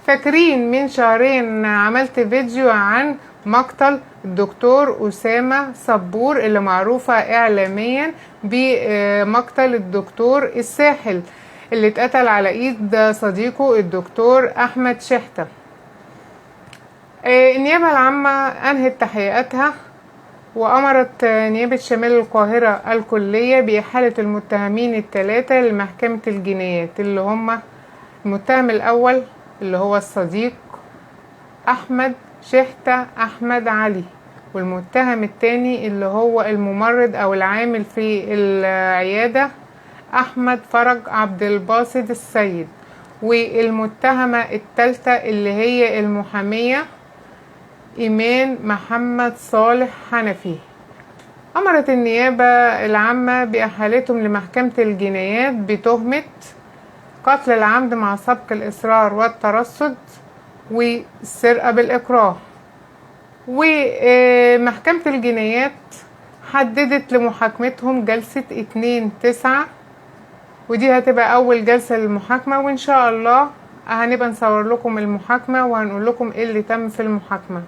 فاكرين من شهرين عملت فيديو عن مقتل الدكتور أسامة صبور اللي معروفة إعلاميا بمقتل الدكتور الساحل اللي اتقتل على ايد صديقه الدكتور أحمد شحتة. النيابة العامة أنهت تحقيقاتها وأمرت نيابة شمال القاهرة الكلية بإحالة المتهمين الثلاثة لمحكمة الجنايات، اللي هم المتهم الأول اللي هو الصديق أحمد شحتة أحمد علي، والمتهم الثاني اللي هو الممرض أو العامل في العيادة أحمد فرج عبد الباسط السيد، والمتهمة الثالثة اللي هي المحامية إيمان محمد صالح حنفي. أمرت النيابة العامة بإحالتهم لمحكمة الجنايات بتهمة قتل العمد مع سبق الإصرار والترصد والسرقة بالإكراه. ومحكمة الجنايات حددت لمحاكمتهم جلسة 2/9، ودي هتبقى أول جلسة للمحاكمة، وإن شاء الله هنبقى نصور لكم المحاكمة وهنقول لكم إيه اللي تم في المحاكمة.